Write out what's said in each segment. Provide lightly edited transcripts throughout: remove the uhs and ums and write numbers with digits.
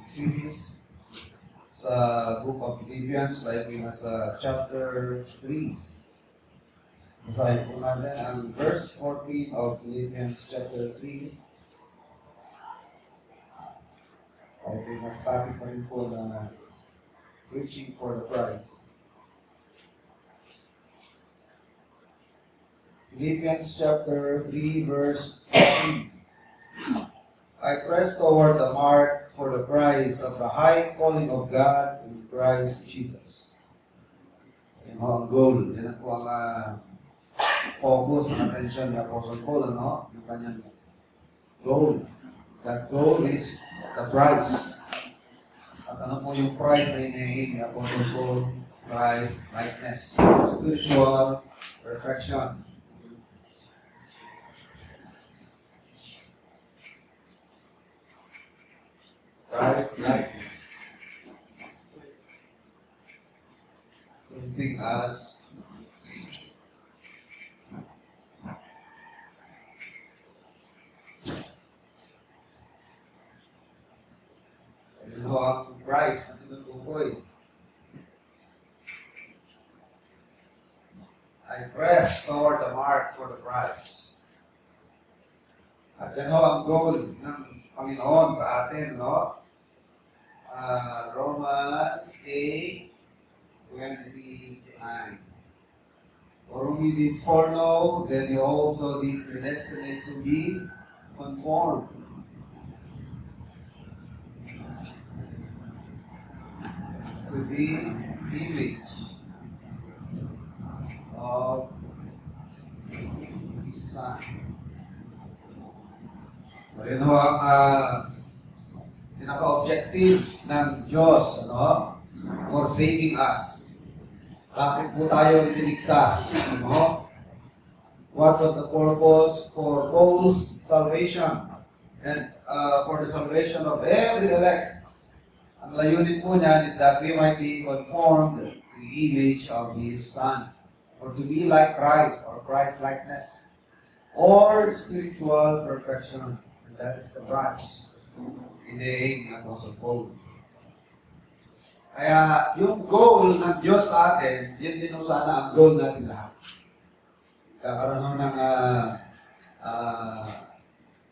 series sa book of Philippians, tayo nasa chapter 3. Basahin po natin ang verse 14 of Philippians chapter 3. Tayo nasa topic pa rin po na reaching for the prize. Philippians chapter 3 verse 14. I press toward the mark for the prize of the high calling of God in Christ Jesus. Yan ho ang goal. Yan po ang focus ng attention ni Apostle Paul, ano? Yung kanyang goal. That goal is the prize. At ano po yung prize na hinahin ni Apostle Paul? Christ likeness. Spiritual perfection. Christ likeness. Something as ito ang price ang tinutukoy. I press toward the mark for the prize. At yan ho ang goal ng Panginoon sa atin, no? Romans 8:29. For whom he did foreknow, then he also did predestinate to be conformed to the image of his Son. Ayun ho ang pinaka-objective ng Diyos, ano? For saving us. Bakit po tayo iniligtas? Ano? What was the purpose for Paul's salvation? And for the salvation of every elect. Ang layunin po niyan is that we might be conformed to the image of His Son. Or to be like Christ, or Christ-likeness. Or spiritual perfection. And that is the prize. Hinahin ng Apostle Paul. Kaya yung goal ng Diyos sa atin, yun din sana ang goal natin lahat. Kakaroon ng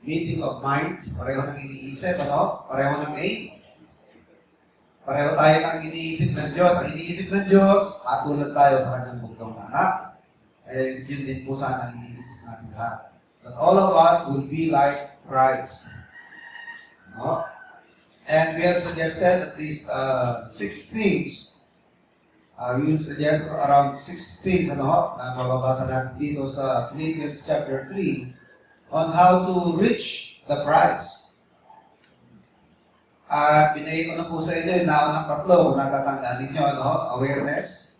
meeting of minds, pareho ng iniisip, ano? Pareho ng aim. Pareho tayo ng iniisip ng Diyos. Ang iniisip ng Diyos, katulad tayo sa kanyang bugtong anak. Kaya yun din po sana ang iniisip natin lahat. That all of us will be like Christ. No? And we have suggested at least 6 things. We will suggest around 6 things na mababasa natin dito sa Philippians chapter 3 on how to reach the prize. At binayin ko na po sa inyo yung naunang tatlo, kung natatandaan ninyo, awareness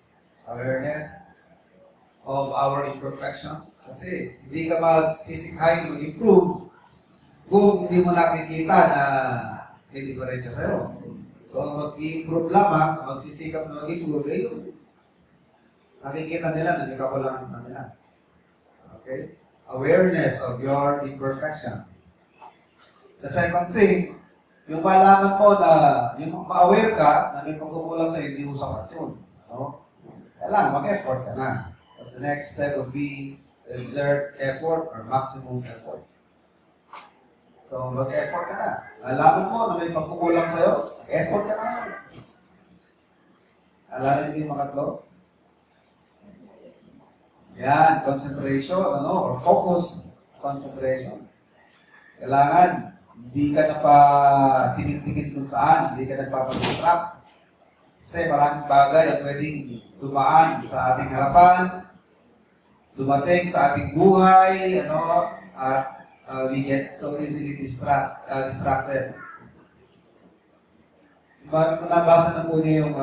of our imperfection. Kasi hindi ka magsisikhain mag-improve kung hindi mo nakikita na hindi pa rin siya sa'yo. So, mag-improve lamang, magsisikap na mag-improve, yun. Nakikita nila na may kakulangan sa kanila. Okay? Awareness of your imperfection. The second thing, yung malaman mo na, yung ma-aware ka na may pagkukulang sa'yo, hindi mo sapat yun. No? Kailangan, mag-effort ka na. But the next step would be to exert effort or maximum effort. So, mag-effort ka na. Alaman mo na may pagkukulang sa'yo, mag-effort ka na. Alaman mo yung mga tatlo? Yan, concentration, or focus concentration. Kailangan, hindi ka na pa tinig-tingin kung saan, hindi ka nagpapag-distract. Kasi maraming bagay ang pwedeng dumaan sa ating harapan, dumating sa ating buhay, at we get so easily distracted. Nabasa na po niyo yung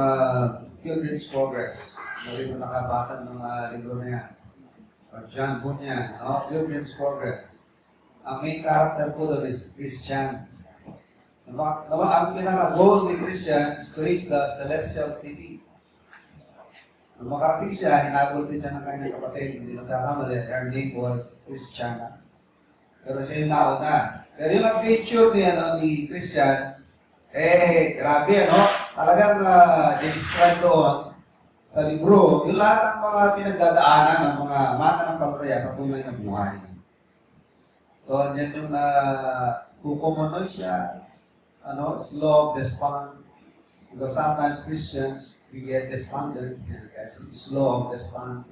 Pilgrim's Progress. Hindi ko nakabasa ng libro na yan. John Bunyan, Pilgrim's Progress. Ang main character po doon is Christian. Ang pinaka-goal ni Christian is to reach the celestial city. Nung makarating siya, hinagol din siya ng kanyang kapatid. Hindi nagkakamali. Her name was Christiana. Pero siya yung nauna. Pero yung picture ni Christian, Grabe, ano? Talagang describe doon sa libro, yung lahat ng mga pinagdadaanan ng mga mananampalataya sa tunay na buhay. So, yan yung kukumonoy siya, slow, despond. Because sometimes Christians, we get despondent, kasi slow, despond.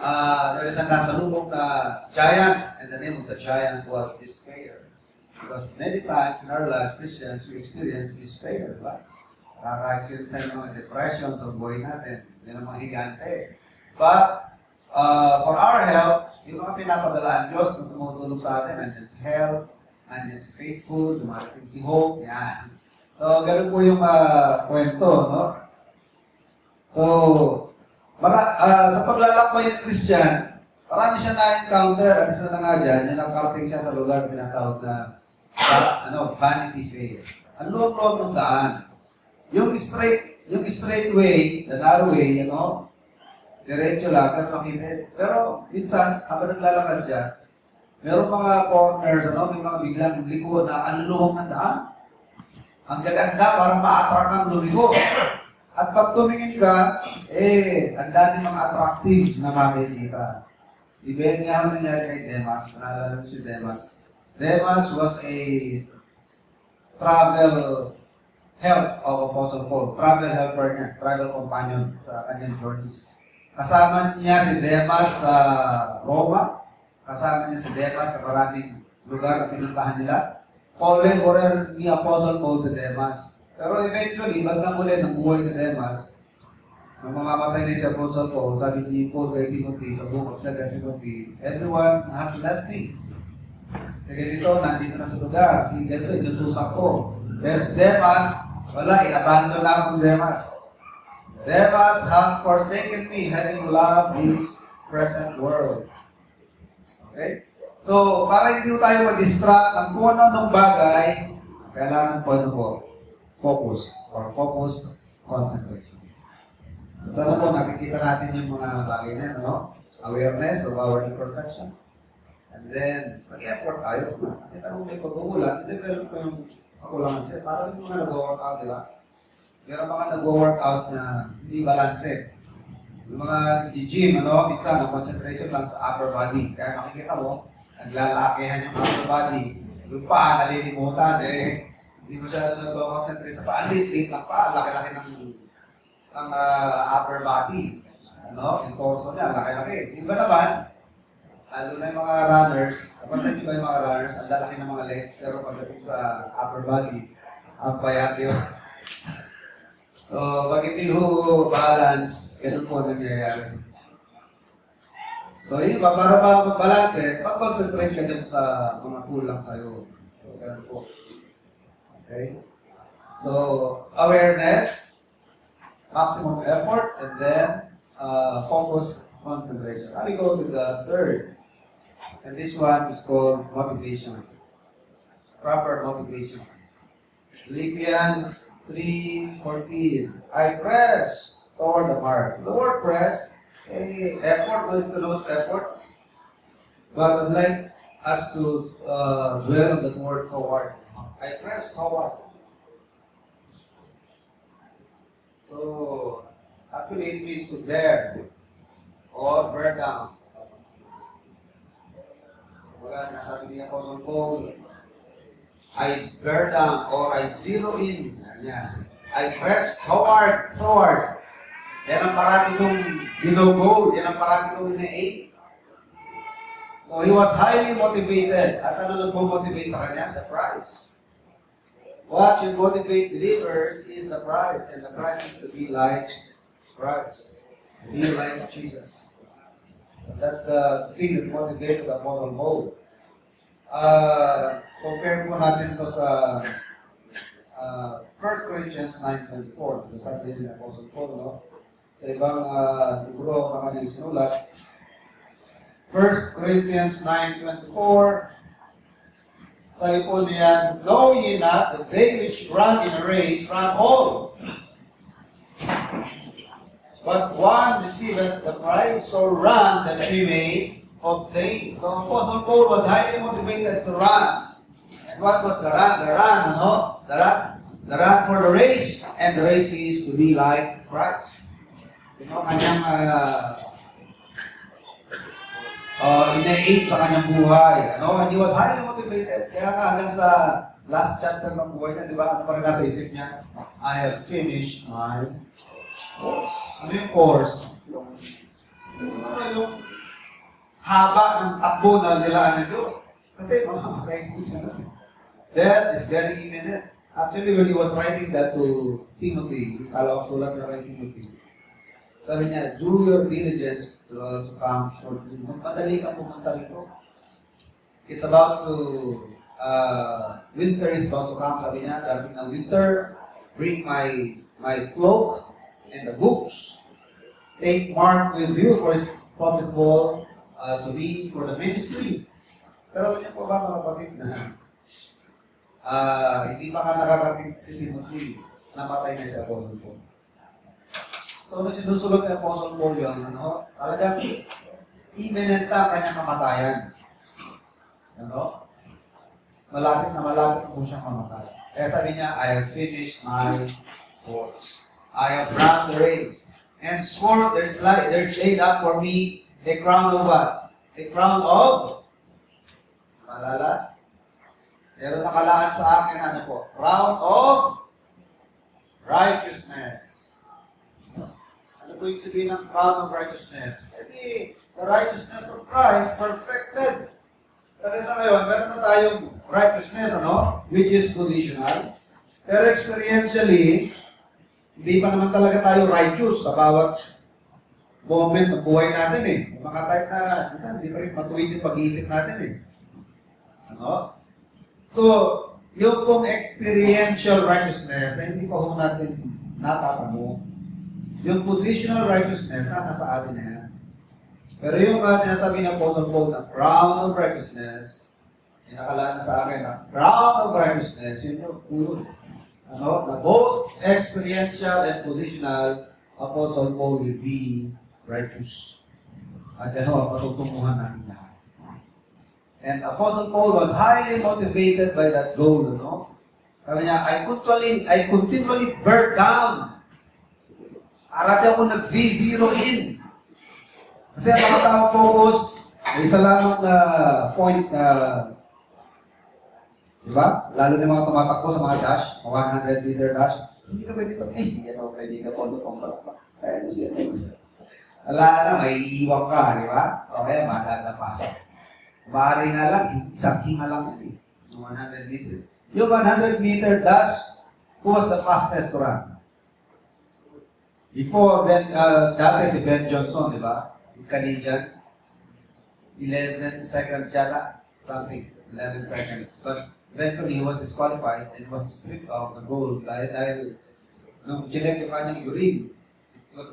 There is a nasalubog na giant, and the name of the giant was despair. Because many times in our lives, Christians, we experience despair, right? Nakaka-experience tayo ng mga depression sa buhay natin, yun ang mga higante. But, for our help, yung mga pinapadala ng Diyos na tumutulong sa atin, andyan si help, andyan si faithful, dumarating si hope, yan. So, ganun po yung kwento, no? So, sa paglalakbay ng Christian, marami siya na-encounter, at isa na nga dyan, yung nakarating siya sa lugar na tinatawag na Vanity Fair. Ang luwag-luwag ng daan. Yung straight way, the narrow way, diretso lang, pero makitid. Pero minsan, habang naglalakad siya, meron mga corners, may mga biglang likod na ang luwag ng daan. Ang gaganda, parang ma-attract ng lumiko. At pag tumingin ka, ang dami mga attractive na makikita. Ibig nga ang nangyari kay Demas, naalala mo si Demas. Demas was a travel help of Apostle Paul. Travel helper niya, travel companion sa kanyang journeys. Kasama niya si Demas sa Roma. Kasama niya si Demas sa maraming lugar na pinuntahan nila. Collaborator ni Apostle Paul sa Demas. Pero eventually, magkamuli ng buhay ni Demas, nung mamamatay na si Apostle Paul, sabi ni Paul kay Timothy sa book of 2 Timothy, everyone has left me. Sige dito, nandito na sa lugar. Sige dito, inutusak ko. Pero si Demas, wala, inabandon na akong Demas. Demas have forsaken me, having loved this present world. Okay? So, para hindi tayo mag-distract ng kung ano-anong bagay, kailangan po focus or focused concentration. Sana po nakikita natin yung mga bagay na yun, awareness of our imperfection. And then, mag-effort tayo. Nakita mo may pagkukulang, i-develop ko yung kakulangan siya. Parang yung mga nag-workout, di ba? Pero mga nag-workout na hindi balance. Yung mga gym, minsan, ang concentration lang sa upper body. Kaya makikita mo, naglalakihan yung upper body. Yung paa, nalilimutan, hindi masyado nag-concentrate sa paa. Lit-lit lang pa, laki-laki ng upper body. Yung torso niya, laki-laki. Iba naman, lalo na yung mga runners, kapag nyo ba yung mga runners, ang lalaki ng mga legs, pero pagdating sa upper body, ang payat yun. So, pag hindi balance, ganun po nangyayari. So, yun ba, para mag-balance, mag-concentrate ka dyan sa mga kulang sa'yo. So, ganun po. Okay? So, awareness, maximum effort, and then focus, concentration. Let me go to the third. And this one is called motivation. Proper motivation. Philippians 3:14. I press toward the mark. So the word press, effort connotes effort. But I'd like us to dwell on the word toward. I press toward. So, actually it means to bear or bear down. Wala, nasabi ni Apostle Paul, I bear down or I zero in. Yan. I press toward. Yan ang parati kong gino-go. Yan ang parati kong ina-aim. So he was highly motivated. At ano nagmo-motivate sa kanya? The prize. What should motivate believers is the prize. And the prize is to be like Christ. Be like Jesus. That's the thing that motivated the Apostle Paul. Compare po natin to sa 1 Corinthians 9:24. So, sabi din ng Apostle Paul, sa ibang libro na kanyang sinulat. 1 Corinthians 9:24. Sabi po niya, know ye not that they which run in a race run all, but one receiveth the prize, so run that we may obtain. So Apostle Paul was highly motivated to run. And what was the run? The run, the run for the race, and the race is to be like Christ. Kanyang ina-aim sa kanyang buhay. And he was highly motivated. Kaya nga hanggang sa last chapter ng buhay niya, di ba? Ano pa rin nasa isip niya? I have finished my course. Ano yung course? Yung haba ng takbo na nilaan ng Diyos. Kasi mamamatay siya. Death is very imminent. Actually, when he was writing that to Timothy, kala ko sulat na kay Timothy, sabi niya, do your diligence to come shortly. Madali kang pumunta rito. It's about to, winter is about to come. Sabi niya, darating ng winter, bring my cloak and the books. Take Mark with you for his profitable to be for the ministry. Pero niyo po ba mga kapatid na hindi pa ka nakakating si Timothy, namatay na si Apostle Paul. So, ano sinusulot ni Apostle Paul yun, talagang imminent na kanyang kamatayan. Malapit na po siyang mamatay. Kaya sabi niya, I have finished my course. I have run the race. And swore, there's laid up for me a crown of what? A crown of malala. Pero nakalaan sa akin, ano po? Crown of righteousness. Ano po yung sabihin ng crown of righteousness? Edi, the righteousness of Christ perfected. Kasi sa ngayon, meron na tayong righteousness, which is positional. Pero experientially, hindi pa naman talaga tayo righteous sa bawat moment ng buhay natin eh. Yung mga type na, minsan, hindi pa rin matuwid yung pag-iisip natin eh. So, yung pong experiential righteousness, ay hindi pa ho natin natatamo. Yung positional righteousness, nasa sa atin na yan. Pero yung sinasabi ng Apostle Paul na crown of righteousness, nakalaan na sa akin na crown of righteousness, yun yung puro. Na both experiential and positional, Apostle Paul will be righteous. At patutunguhan natin lahat. And Apostle Paul was highly motivated by that goal, Sabi niya, I continually burn down. Arati ako nag-zero in. Kasi ang mga taong focused, may isa lamang na point na, diba? Lalo na mga tumatakbo sa mga dash, 100-meter dash, hindi ka pwede pag, pwede ka po pang palakpak. Kaya siya. Wala na, may iiwang ka, di ba? O kaya, madada pa. Maaari nga lang, isang hinga lang yan yung 100 meter. Yung 100-meter dash, who was the fastest to run? Before, then, dati si Ben Johnson, di ba? Canadian, 11 seconds yata, something, 11 seconds. But eventually, he was disqualified and was stripped of the gold dahil nung chinek yung kanyang urine,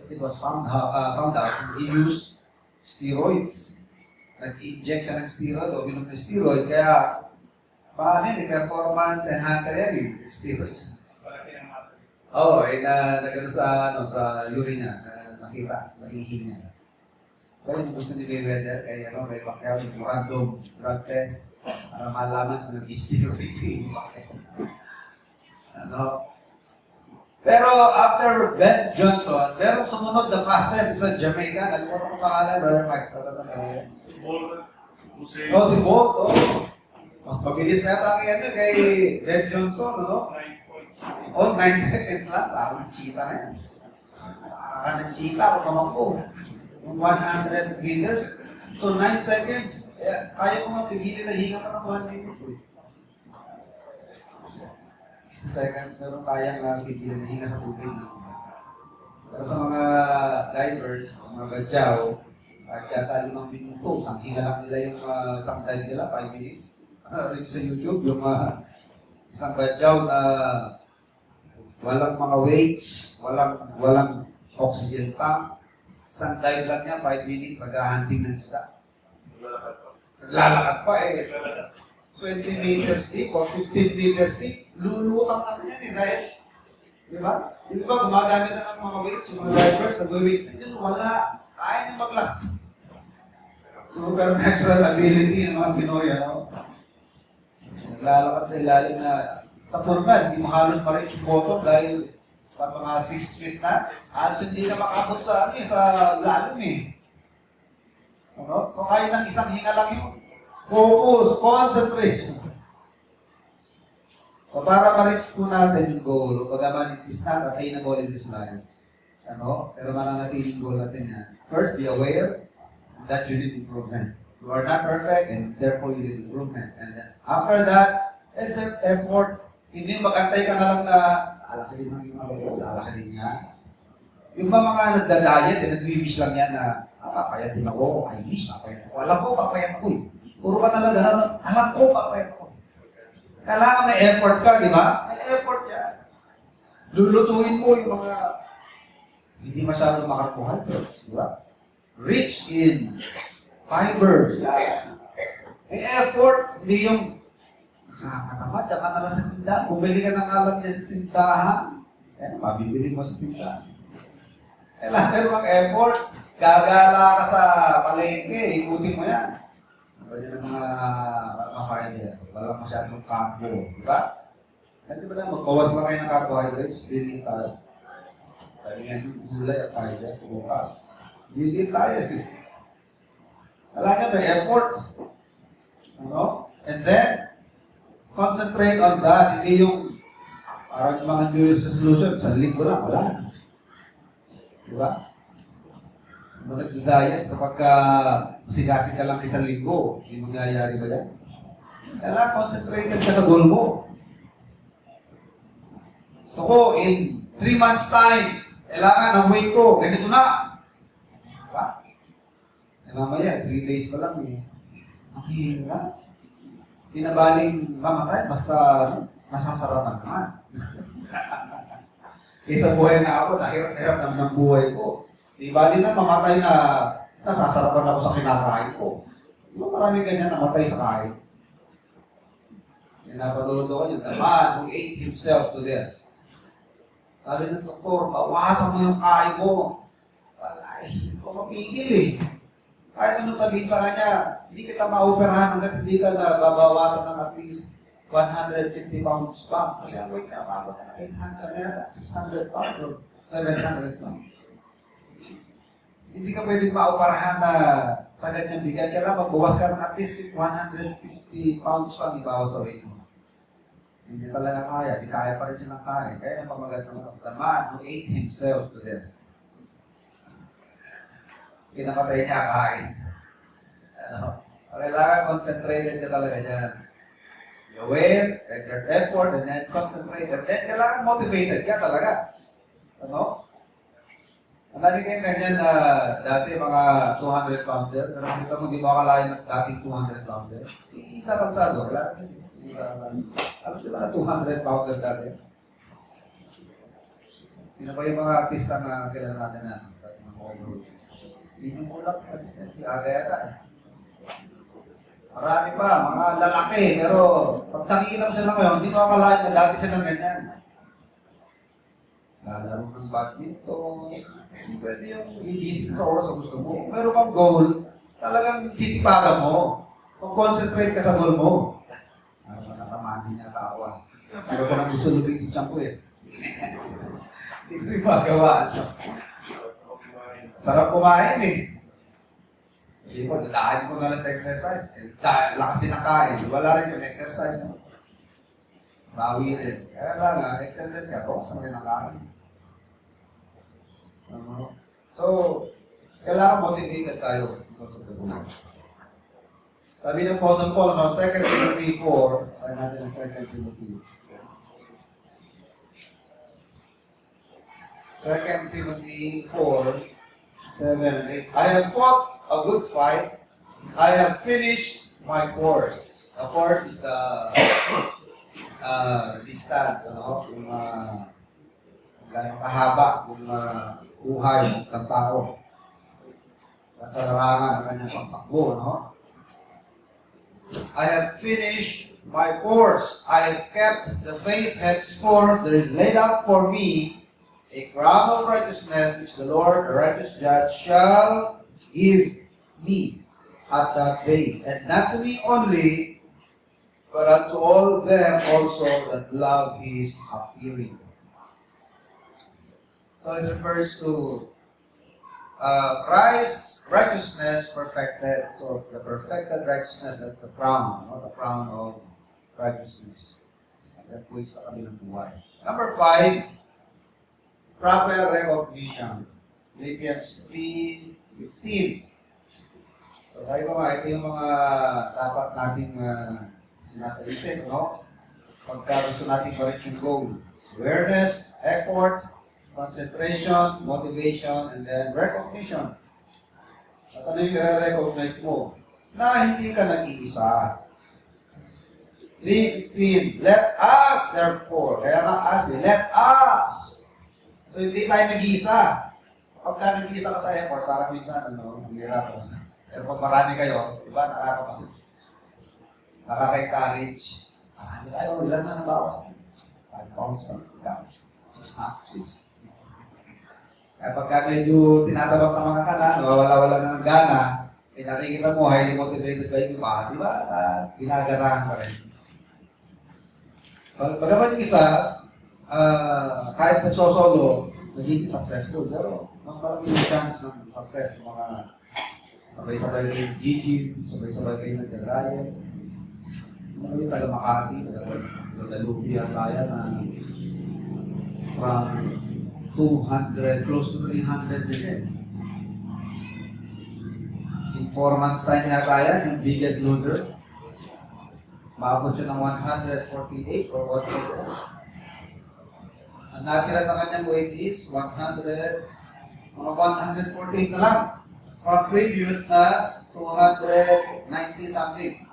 it was found out he used steroids. Nag-inject siya ng steroid o binom ng steroid, kaya paano yun, performance enhancer yan, steroids. Nagano sa urine niya, nakita, sa ihi niya. Pero yung gusto ni Mayweather, may Pacquiao, yung random drug test, para malaman kung nag-steroid si Pacquiao. Pero after Ben Johnson, merong sumunod the fastest, isang Jamaican, nalimutan ko pangalan, Brother Mike, tatatanda siya. Si Bolt, mas mabilis na yata kay Ben Johnson, 9 seconds lang, parang cheetah na yan. Parang ng cheetah kung tumakbo. 100 meters. So 9 seconds, kaya ko nga pigilin na hinga ka ng 1 minute. 60 seconds, meron kayang pigilin na hinga sa tubig. Pero sa mga divers, mga badyaw, at yata 5 minuto, isang hinga lang nila yung isang dive nila, 5 minutes. Rin sa YouTube, yung isang badyaw na walang mga weights, walang oxygen tank. Isang dive lang niya, 5 minutes, nag-hunting ng isda. Naglalakad pa 20 meters deep o 15 meters deep, lulutang naman yan dahil, di ba? Di ba, gumagamit na ng mga weights, yung mga divers, nag-weights na dyan, wala, kaya niyang maglakad. Supernatural ability ng mga Pinoy, Naglalakad sa ilalim na Sa pulgan, hindi mo halos ma-reach yung bottom dahil mga 6 feet na. Halos hindi na makabot sa, sa lalim eh. Ano? So kaya ng isang hinga lang yun. Focus, concentration. So para ma-reach po natin yung goal, bagaman it is not attainable in this life, pero mananatiling goal natin yan. First, be aware that you need improvement. You are not perfect and therefore you need improvement. And then after that, exert effort. Hindi magantay ka na lang na lalaki din niya. Yung ba mga nagda-diet, nag-wish lang yan na papayat din ako, I wish, papayat ako. Alam ko, papayat ako eh. Puro ka talaga na, alam ko, papayat ako. Kailangan may effort ka, di ba? May effort yan. Lulutuin mo yung mga hindi masyadong makakuhaltos, di ba? Rich in fibers. Yan. May effort, hindi yung nakakatamad, tsaka na lang sa tindahan. Bumili ka ng alam niya sa tindahan. Yan, mabibili mo sa tindahan. Kailangan meron kang effort. Gagala ka sa palengke, ikutin mo yan. Pwede ng mga fiber. Walang masyadong carbo. Di ba? Di ba na, magbawas lang kayo ng carbohydrates, dilin tayo. Dalihan yung gulay at fiber, bukas. Dilin tayo. Kailangan may effort. And then, concentrate on that. Hindi yung parang mga New Year's resolution, sa linggo lang, wala. Di ba? Kung nag-diet, kapag masigasig ka lang sa isang linggo, hindi mangyayari ba yan? Kailangan concentrated ka sa goal mo. Gusto ko, in 3 months time, kailangan ang weight ko, ganito na. Diba? Mamaya, 3 days pa lang eh. Ang hirap. Hindi na baling mamatay, basta nasasarapan naman. Isa buhay na ako, nahirap naman ng buhay ko. Di baling na mamatay na nasasarapan ako sa kinakain ko. Di ba maraming ganyan namatay sa kain? Napanood ako yun, the man who ate himself to death. Sabi ng doktor, bawasan mo yung kain mo. Wala, hindi ko mapigil eh. Kahit anong sabihin sa kanya, hindi kita maoperahan hanggat hindi ka na babawasan ng at least 150 pounds pa. Kasi ang weight niya, mabot na 800, 600 pounds or 700 pounds. Hindi ka pwedeng maoperahan na sa ganyang bigat. Kailangan magbawas ka ng at least 150 pounds pa ibawas sa weight mo. Hindi talaga kaya. Hindi kaya pa rin siya ng kaya. Kaya ang pamagat ng the man who ate himself to death. Pinapatay niya kain. Kailangan concentrated ka talaga dyan. Be aware, exert effort, and then concentrate. And then kailangan motivated ka talaga. Ang dami kayong ganyan na dati mga 200 pounder, pero kita mo di ba akalain na dating 200 pounder? Si Isa Calzado, alam di ba na 200 pounder dati? Sino ba yung mga artista na kilala natin na? Hindi mo lang si Agayata. Marami pa, mga lalaki, pero pag nakikita mo sila ngayon, hindi mo akalain na dati silang ganyan. Lalaro ng badminton, hindi pwede yung igising sa oras sa gusto mo. Pero kung goal, talagang sisipagan mo. Mag-concentrate ka sa goal mo. Ano ba nakamanin niya tawa? Pero ka nang gusto lubig yung tiyan ko eh. Hindi ko yung magawa. Sarap kumain eh. Sabi ko, dalahan ko na lang sa exercise. Lakas din ang kain. Wala rin yung exercise. Bawi rin. Kaya lang, exercise ka, bukas mo rin ang kain. So, kailangan motivated tayo because of the goal. Sabi ng Apostle Paul, 2 Timothy 4, sabi natin ang 2 Timothy. 2 Timothy 4, 7 and 8. I have fought a good fight. I have finished my course. The course is the distance, yung gano'ng kahaba, yung buhay ng tao. Sa larangan ng kanyang pagtakbo, I have finished my course. I have kept the faith. Henceforth there is laid up for me a crown of righteousness which the Lord, the righteous judge, shall give me at that day. And not to me only, but unto all them also that love his appearing. So it refers to Christ's righteousness perfected. So the perfected righteousness, that's the crown, no? The crown of righteousness. That po sa kabilang buhay. Number 5, proper recognition. Philippians 3:15. So sabi ko nga, ito yung mga dapat nating sinasalisip, no? Pagka gusto nating ma-reach yung goal. Awareness, effort, concentration, motivation, and then recognition. At ano yung i-recognize mo? Na hindi ka nag-iisa. 3:15. Let us, therefore, kaya nga us, let us. So hindi tayo nag-iisa. Pagka nag-iisa ka sa effort, parang minsan, ang hirap. Pero pag marami kayo, di ba, nakaka-encourage. Marami tayo, ilan na nabawas? 5 pounds pa. 6 na, 6. Kaya pagka medyo tinatabak-tamak ka na, nawawala-wala na ng gana, nakikita mo, highly motivated ba yung iba, di ba? Ginaganahan ka rin. Pagkaman yung isa, kahit nagsosolo, nagiging successful. Pero mas malaki yung chance ng success ng mga sabay-sabay kayo gym, sabay-sabay kayo nagdadrive. Ano yung taga Makati, taga-Lupi at kaya na from 200, close to 300 million. In 4 months time yata yan, yung biggest loser. Maabot siya ng 148 or 144. Ang natira sa kanyang weight is 148 na lang. From previous na 290 something.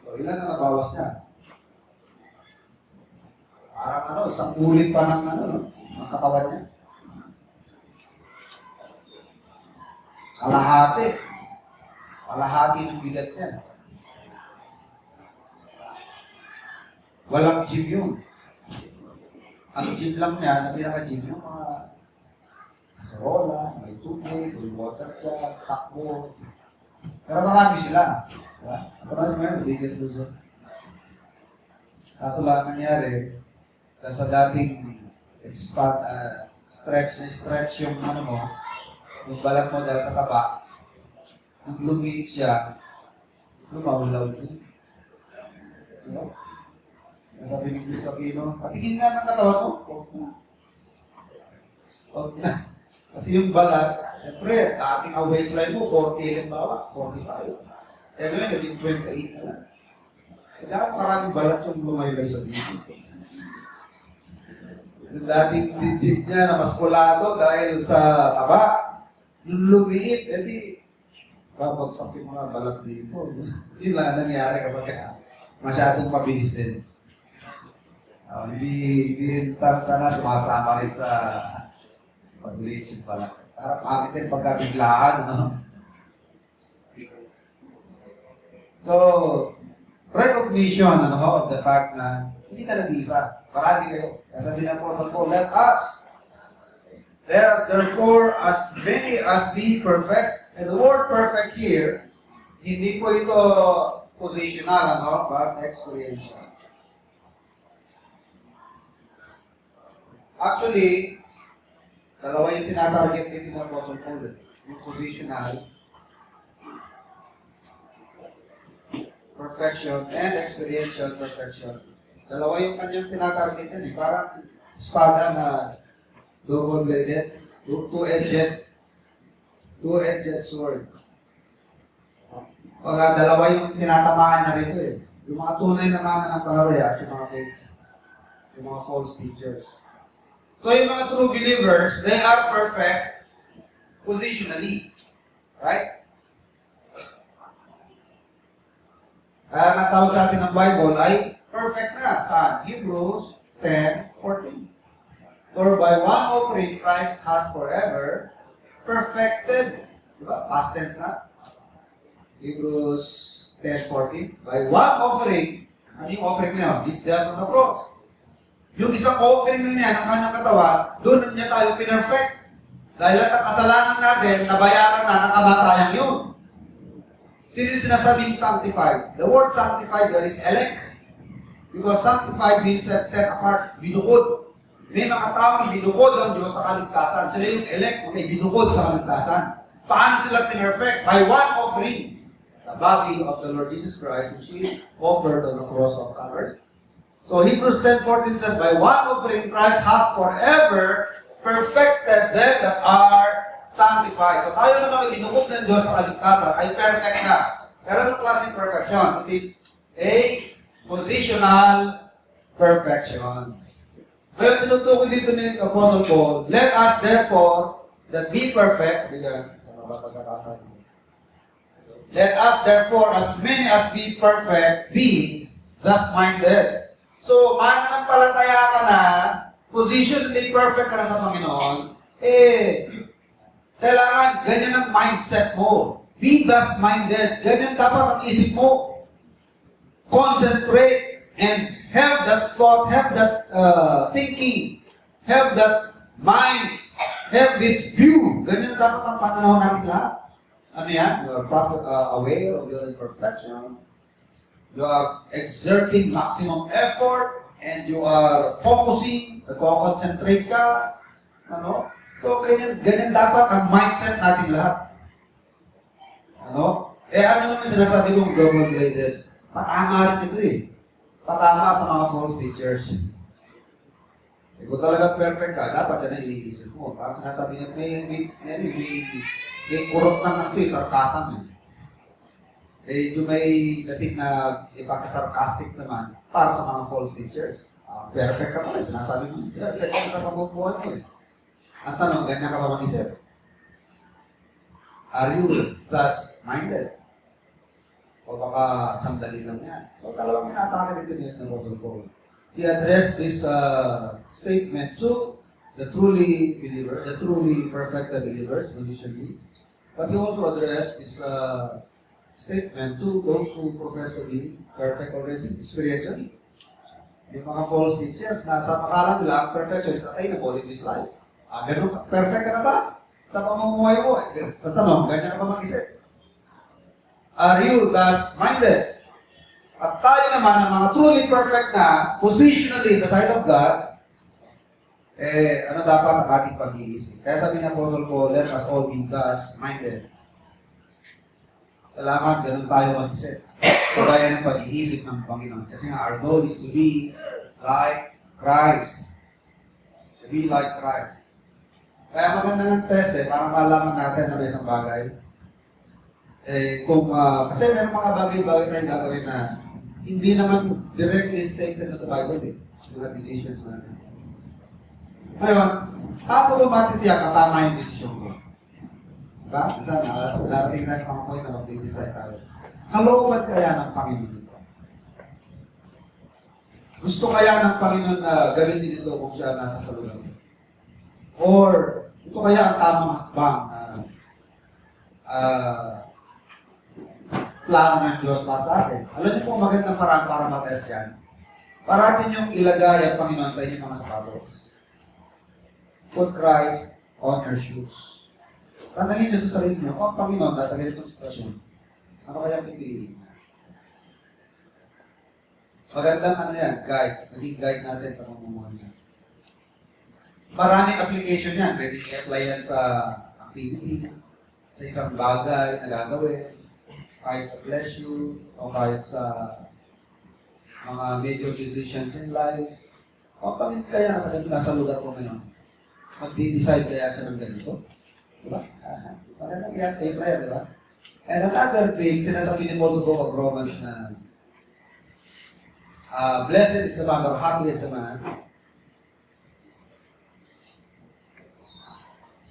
So ilan na nabawas niya? Parang isang ulit pa ng ng katawan niya. Kalahati ng bigat niya. Walang gym yun. Ang gym lang niya, na pinaka-gym yung mga kaserola, may tubig, may water jug, takbo. Pero marami sila. Diba? Marami mo yun, biggest loser. Kaso lang nangyari, dahil sa dating stretch yung yung balat mo dahil sa taba, nung lumiit siya, lumawlaw din. Diba? Sabi ni Chris Aquino, patigin nga ng katawan mo. Huwag na. Kasi yung balat, siyempre, dating ang waistline mo, 40 halimbawa, 45. Eh ngayon, naging 28 na lang. Kaya maraming balat yung lumaylay sa bibig. Yung dating dibdib niya na maskulado dahil sa taba, nung lumiit, edi, babagsak yung mga balat dito. Yun lang nangyari kapag masyadong mabilis din. Hindi rin sana sumasama rin sa pag-relation pala. Bakit din pagkabiglaan, no? So, recognition of the fact na hindi ka nag-iisa. Marami kayo. Kaya sabi ng Apostle Paul, let us. Let us therefore as many as be perfect. And the word perfect here, hindi po ito positional, but experiential. Actually, dalawa yung tinatarget dito ng Apostle Paul. Yung positional, perfection, and experiential perfection. Dalawa yung kanyang tinatarget yan. Parang espada na double-bladed, two-edged sword. Dalawa yung tinatamaan na rito . Yung mga tunay na mananampalataya at yung mga false teachers. So yung mga true believers, they are perfect positionally. Right? Kaya ang tawag sa atin ng Bible ay perfect na. Saan? Hebrews 10:14. For by one offering Christ hath forever perfected. Diba? Past tense na. Hebrews 10:14. By one offering, ano yung offering niya? His death on the cross. Yung isang offering niya ng kanyang katawan, doon niya tayo pinerfect. Dahil ang kasalanan natin, nabayaran na ng kamatayan yun. Sino yung sinasabing sanctified? The word sanctified there is elect. Because sanctified means set apart, binukod. May mga taong binukod ang Diyos sa kaligtasan. Sila yung elect, okay, binukod sa kaligtasan. Paano sila pinrefect? By one offering. The body of the Lord Jesus Christ, which He offered on the cross of Calvary. So Hebrews 10:14 says, by one offering Christ hath forever perfected them that are sanctified. So tayo namang ibinukod ng Diyos sa kaligtasan ay perfect na. Pero anong klaseng perfection? It is a positional perfection. Ngayon, tinutukoy dito ni Apostle Paul, let us therefore that be perfect, let us therefore as many as be perfect, be thus minded. So, mananampalataya ka na, positionally perfect ka na sa Panginoon, kailangan ganyan ang mindset mo. Be thus minded. Ganyan dapat ang isip mo. Concentrate and have that thought, have that thinking, have that mind, have this view. Ganyan dapat ang pananaw natin lahat. Ano yan? You are aware of your imperfection. You are exerting maximum effort and you are focusing, nagko-concentrate ka. Ano? So, ganyan dapat ang mindset natin lahat. Ano? Ano naman sinasabi kong double-bladed? Patama rin ito eh. Patama sa mga false teachers. Kung talaga perfect ka, dapat yan ang iniisip mo. Parang sinasabi niya, may kurot lang ito eh, sarcasm eh. Yung may dating na ipaka-sarcastic naman para sa mga false teachers. Perfect ka pala, sinasabi mo. Perfect ka sa pagbubuhay mo eh. Ang tanong, ganyan ka ba mag-isip? Are you thus minded? O baka sandali lang yan. So dalawang inatake dito ni Apostle Paul. He addressed this statement to the truly believer, the truly perfected believers, usually. But he also addressed this statement to those who profess to be perfect already, experientially. Yung mga false teachers na sa makalan nila, perfection is attainable in this life. Ganun, perfect ka na ba? Sa pamumuhay mo, tanong, ganyan ka ba mag-isip? Are you thus minded? At tayo naman, ang mga truly perfect na, positionally, the side of God, ano dapat ang ating pag-iisip? Kaya sabi ng Apostle Paul, let us all be thus minded. Kailangan ganun tayo mag-isip. Kagaya ng pag-iisip ng Panginoon. Kasi nga, our goal is to be like Christ. To be like Christ. Kaya maganda ng test para malaman natin na may isang bagay. Kasi may mga bagay-bagay tayong gagawin na hindi naman directly stated na sa Bible mga decisions natin. Ngayon, paano ba matitiyak na tama yung decision ko? Diba? Isa narating na sa mga point na mag-decide tayo. Kalooban kaya ng Panginoon ito? Gusto kaya ng Panginoon na gawin din ito kung siya nasa salugan? Or, ito kaya ang tamang hakbang na plano ng Diyos para sa akin. Alam niyo po, magandang parang para matest yan. Parating yung ilagay ang Panginoon sa inyong mga sapatos. Put Christ on your shoes. Tandangin niyo sa sarili niyo, kung ang Panginoon nasa ganitong sitwasyon, ano kaya pipiliin niya? Magandang guide. Naging guide natin sa pamumuhay niya. Maraming application yan. Pwede i-apply yan sa activity, sa isang bagay na gagawin, kahit sa pleasure, o kahit sa mga major decisions in life. O pangit kaya nasa lugar ko ngayon, magdi-decide kaya siya ng ganito? Diba? Parang i-apply, diba? And another thing, sinasabi ni Paul sa book of Romans na blessed is the man, or happy is the man.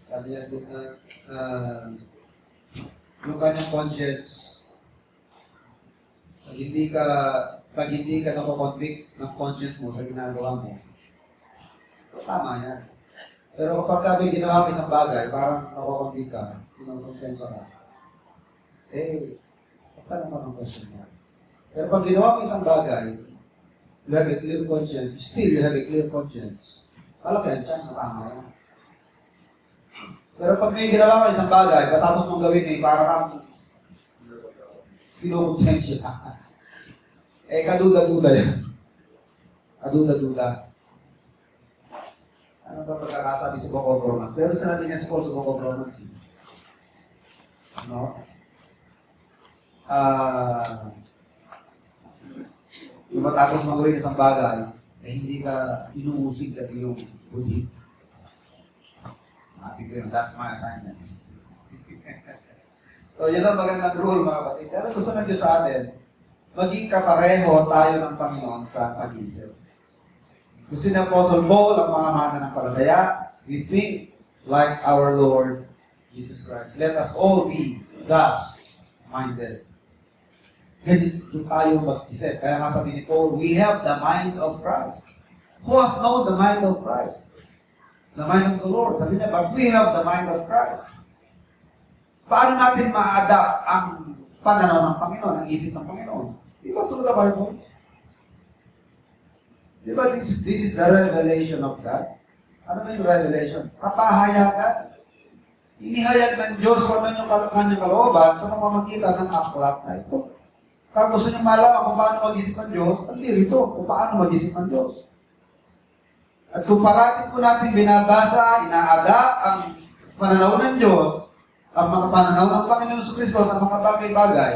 Sabi niya doon na yung kanyang conscience, pag hindi ka nakoconvict ng conscience mo sa ginagawa mo, tama yan. Pero kapag may ginawa ka isang bagay, parang nakoconvict ka, kinonsenso ka, pagtanong ka ng question mo. Pero pag ginawa mo isang bagay, you have a clear conscience, still you have a clear conscience, malaki ang chance na tama yan. Pero pag may ginawa ka isang bagay, patapos mong gawin parang kinukonsensya. Kaduda-duda yan. Kaduda-duda. Ano ba pagkakasabi sa Book of Romans? Pero sinabi niya sa Paul sa Book of Romans. No? Yung matapos magawin isang bagay, hindi ka inuusig at iyong budi. Happy ko yun. That's my assignment. So, yun ang magandang rule, mga kapatid. Kaya gusto ng Diyos sa atin, maging kapareho tayo ng Panginoon sa pag-iisip. Gusto ni Apostle Paul, ang mga mananampalataya, we think like our Lord Jesus Christ. Let us all be thus minded. Ganito tayo mag-isip. Kaya nga sabi ni Paul, we have the mind of Christ. Who has known the mind of Christ? The mind of the Lord. Sabi niya, but we have the mind of Christ. Paano natin ma-adapt ang pananaw ng Panginoon, ang isip ng Panginoon? Di ba through the Bible? Di ba this is the revelation of God? Ano ba yung revelation? Kapahayagan. Inihayag ng Diyos kung ano yung kanyang kalooban sa pamamagitan ng aklat na ito. Kung gusto nyo malaman kung paano mag-isip ng Diyos, rito kung paano mag-isip ng Diyos. At kung parating po natin binabasa, ina-adapt ang pananaw ng Diyos, ang mga pananaw ng Panginoon Jesucristo sa mga bagay-bagay,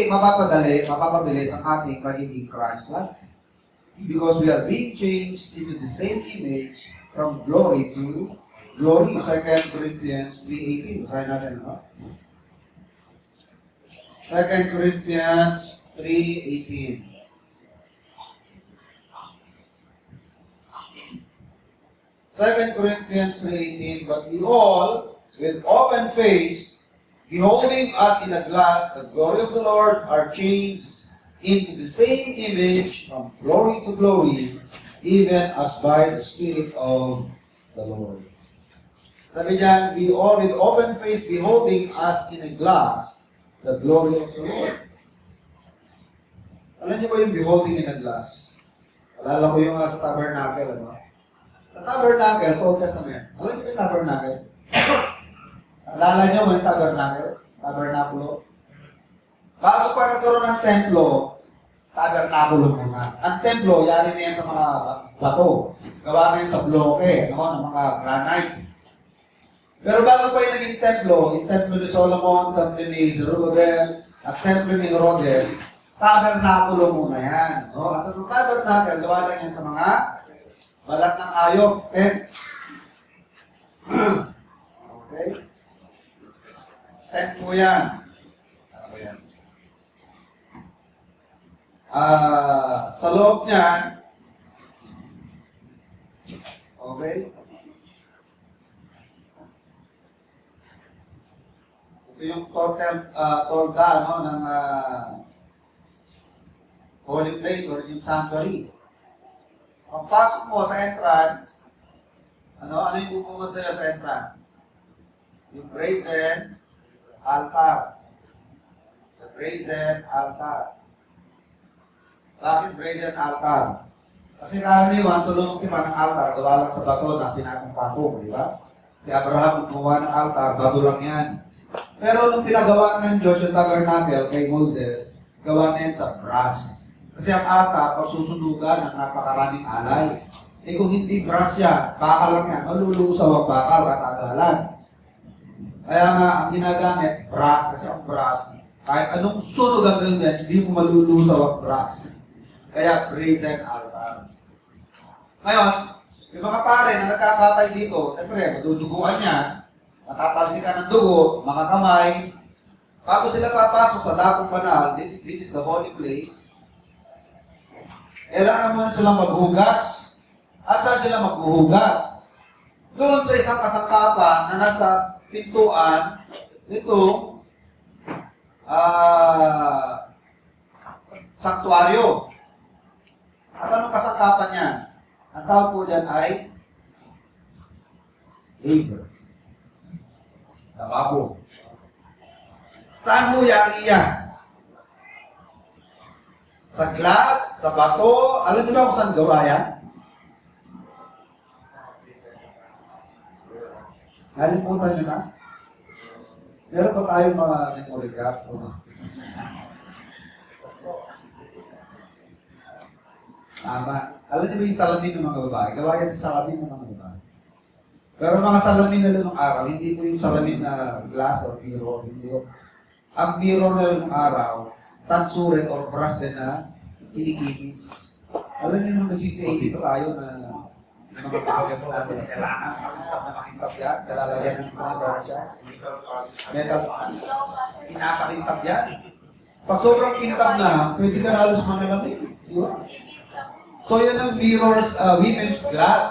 mapapabilis ang ating pagiging Christ-like. Because we are being changed into the same image from glory to glory. 2 Corinthians 3:18. Basahin natin, no? 2 Corinthians 3:18. Corinthians 3:18. But we all, with open face, beholding us in a glass the glory of the Lord, are changed into the same image from glory to glory, even as by the Spirit of the Lord. Sabi niyan, we all with open face beholding us in a glass the glory of the Lord. Alam niyo ba yung beholding in a glass? Alala ko yung sa tabernacle, ano? Sa tabernacle, sa Old Testament. Alam niyo yung tabernacle? Alala niyo mo yung tabernacle? Tabernakulo? Bago pa nagkaroon ng templo, tabernakulo muna. Ang templo, yari na yan sa mga bato. Gawa na yan sa bloke, no? Ng mga granite. Pero bago pa yung naging templo, yung templo ni Solomon, templo ni Zerubbabel, at templo ni Herodes, tabernakulo muna yan. No? At ang tabernacle, gawa lang yan sa mga balat ng ayok, tents. Okay? Tent po yan. Ano yan? Sa loob niyan, okay? Ito yung tolda, no, ng holy place or yung sanctuary. Pagpasok mo sa entrance, ano yung bubungad sa'yo sa entrance? Yung brazen altar. The brazen altar. Bakit brazen altar? Kasi karaniwan, sulong timan ng altar, gawa lang sa bato na pinakong-pakong, di ba? Si Abraham gumawa ng altar, bato lang yan. Pero nung pinagawa ng Diyos yung tabernacle kay Moses, gawa na yan sa brass. Kasi ang altar, pagsusunugan ng napakaraming alay. Kung hindi brass yan, bakal lang yan, malulusaw ang bakal at agalan. Kaya nga, ang ginagamit, brass, kasi ang brass, kahit anong sunog ang gawin yan, hindi mo malulusaw ang brass. Kaya brazen altar. Ngayon, yung mga pare na nagkakatay dito, siyempre, maduduguan niya, matatalsikan ng dugo, mga kamay. Bago sila papasok sa dakong banal, this is the holy place, kailangan muna silang maghugas. At saan sila maghuhugas? Doon sa isang kasangkapan na nasa pintuan nitong sanktuaryo. At anong kasangkapan niya? Ang tawag po dyan ay laver. Lababo. Saan ho yan? Sa glass, sa bato, alam niyo ba kung saan gawa yan? Nalimutan niyo na? Meron pa tayong mga memory card. Tama. Alam niyo ba yung salamin ng mga babae? Gawa yan sa salamin ng mga babae. Pero mga salamin nila nung araw, hindi po yung salamin na glass or mirror. Hindi po. Ang mirror nila nung araw, tansurin or brass din na kinikibis. Alam niyo nung nagsisi-80 pa tayo na mga bagets natin, kailangan makintab yan, nalalagyan ng mga barsyas, metal pan, pinapakintab yan. Pag sobrang kintab na, pwede ka na halos manalamin. Di ba? So yun ang mirrors, women's glass.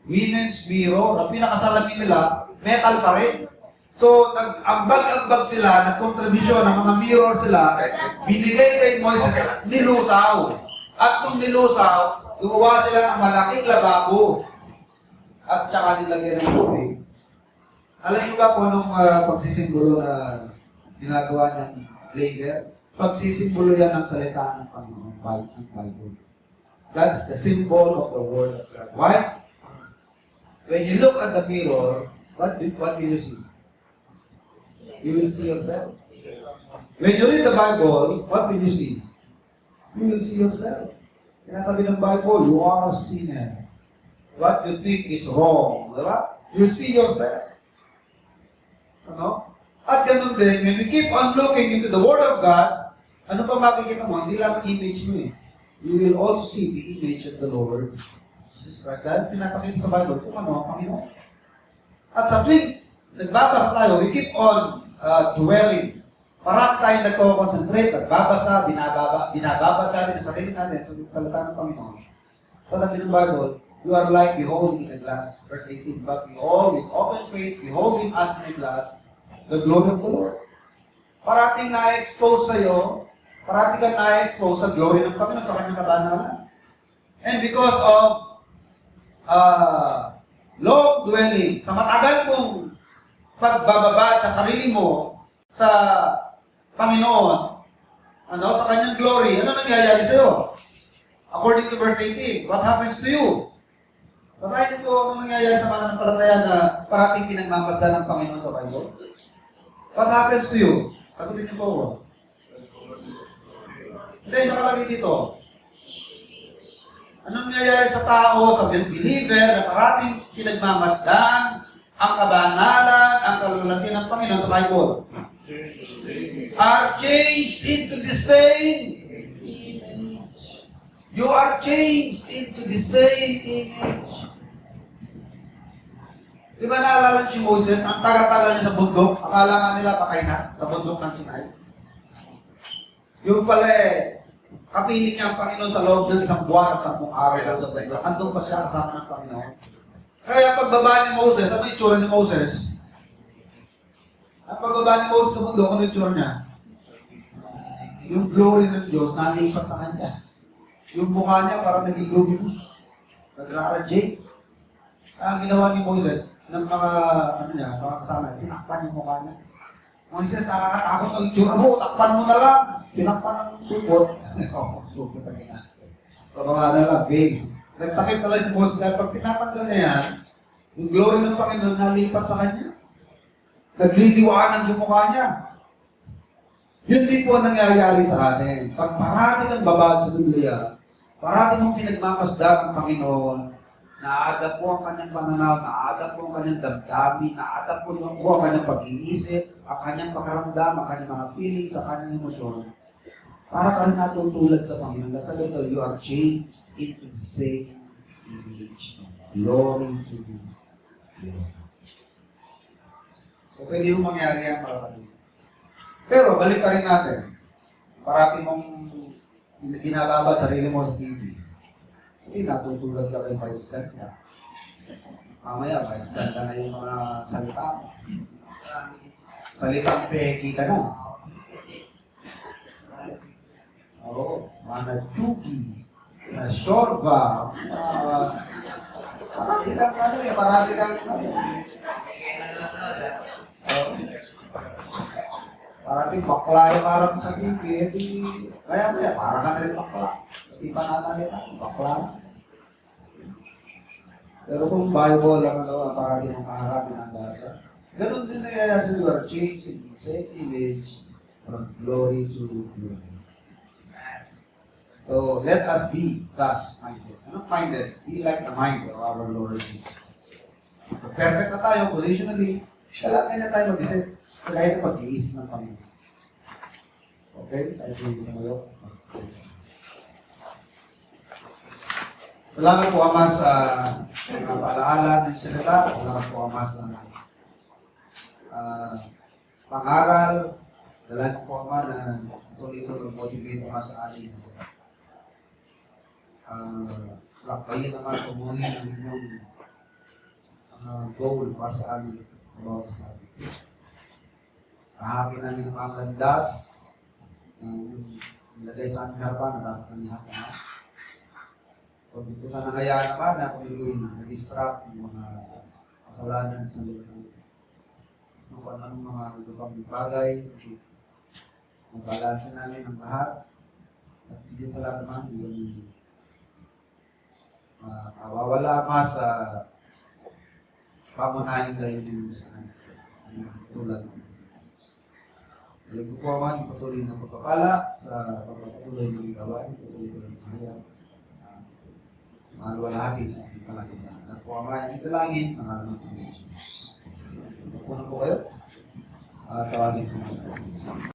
Women's mirror, ang pinakasalamin nila, metal pa rin. So, nag-ambag-ambag sila, nag-contribution ng mga mirror sila, binigay kay Moises, nilusaw. At nung nilusaw, gumawa sila ng malaking lababo. At saka nilagyan ng tubig. Alam niyo ba kung anong pagsisimbolo na ginagawa niyang labor? Pagsisimbolo yan ng salita ng Panginoon, ng Bible. That's the symbol of the Word of God. Why? When you look at the mirror, what will you see? You will see yourself. When you read the Bible, what will you see? You will see yourself. Sinasabi ng Bible, you are a sinner. What you think is wrong. Diba? You see yourself. Ano? At ganun din, when we keep on looking into the Word of God, ano pa makikita mo? Hindi lang image mo eh. You will also see the image of the Lord Jesus Christ. Dahil pinapakita sa Bible kung ano ang Panginoon. At sa tuwing nagbabasa tayo, we keep on dwelling. Parang tayo nagko-concentrate, nagbabasa, binababad natin sa sarili natin sa talata ng Panginoon. Sa labi ng Bible, you are like beholding in a glass. Verse 18, but behold, with open face, beholding as in a glass, the glory of the Lord. Parating na-expose sa'yo, parating kang na-expose sa glory ng Panginoon sa kanyang kabanalan. And because of long dwelling, sa matagal mong pagbababad sa sarili mo sa Panginoon, sa kanyang glory, ano nangyayari sa'yo? According to verse 18, what happens to you? Basahin niyo po ano nangyayari sa mananampalataya na parating pinagmamasdan ng Panginoon sa Bible. What happens to you? Sagutin niyo po ako. Hindi, nakalagay dito. Anong nangyayari sa tao, sa believer, na parating pinagmamasdan ang kabanalan, ang kalulati ng Panginoon sa Bible? Are changed into the same image. You are changed into the same image. Di ba naalala si Moses, ang tagal-tagal niya sa bundok, akala nga nila patay na sa bundok ng Sinai. Yung pala kapiling niya ang Panginoon sa loob ng isang buwan at 10 araw lang sa bundok. Andun pa siya kasama ng Panginoon. Kaya pagbaba ni Moses, ano yung tsura ni Moses? Ang pagbaba ni Moses sa bundok, ano yung tsura niya? Yung glory ng Diyos nalipat sa kanya. Yung mukha niya parang naging luminous. Nagra-radiate. Ang ginawa ni Moses, ng mga, mga kasama, tinakpan yung mukha niya. Moses, nakakatakot ang itsura mo, takpan mo na lang. Tinakpan ng supot. Supot ang ina. O mga lang, vain. Nagtakip na lang si Moses dahil pag tinatanggal niya yan, yung glory ng Panginoon nalipat sa kanya. Nagliliwanag yung mukha niya. Yun din po nangyayari sa atin. Pag parati kang babad sa Biblia, parati mong pinagmamasdan ang Panginoon, naadap po ang kanyang pananaw, naadap po ang kanyang damdamin, naadap po ang kanyang pag-iisip, ang kanyang pakaramdam, ang kanyang mga feelings, ang kanyang emosyon. Para ka rin natutulad sa Panginoon. Sabi ito, you are changed into the same image. Glory to you. So, pwede yung mangyari yan para kanina. Pero, balik ka rin natin. Parati mong binababad sarili mo sa TV. Hindi, natutulad ka kay Vice Ganda. Mamaya, Vice Ganda na yung mga salita mo. Salitang peki ka na. Oo, mga chuki, na shorba, parati kang parati kang parating bakla yung harap sa TV, kaya parang ka rin bakla. Pati pananalita, bakla. Pero kung Bible lang parating ang kaharapin ang basa, ganun din nangyayari sa you are changed in the same image from glory to glory. So, let us be thus minded. Ano minded? Be like the mind of our Lord Jesus Christ. Perfect na tayo, positionally. Kailangan na tayo mag-isip. Kaya na pag-iisip ng Panginoon. Okay? Tayo po yung tumayo. Salamat po, Ama, sa mga paalaala ng salita. Salamat po, Ama, sa pangaral. Salamat po, Ama, na tuloy ito mag-motivate, Ama, sa atin. Lakbayin naman, tumuhin ang inyong goal para sa amin. About sa amin. Kahapin namin ang mga landas yung nilagay sa aming harapan na dapat namin harapan. Kung dito sa nangayaan naman na kung na-distract yung mga kasalanan sa lugar namin. Kung anong mga ibang bagay, mabalansin namin ang lahat. At sige sa lahat naman, yung mawawala pa sa pamunahing layunin mo sa amin. Tulad ng Dahil ko po naman yung patuloy ng pagpapala sa pagpapatuloy ng gawain, patuloy ng mahayag. Maluwalhati sa ating kalagitnaan. At po ang mga italangin sa ngalan ng Panginoon Jesus. Puno po kayo. Tawagin po natin.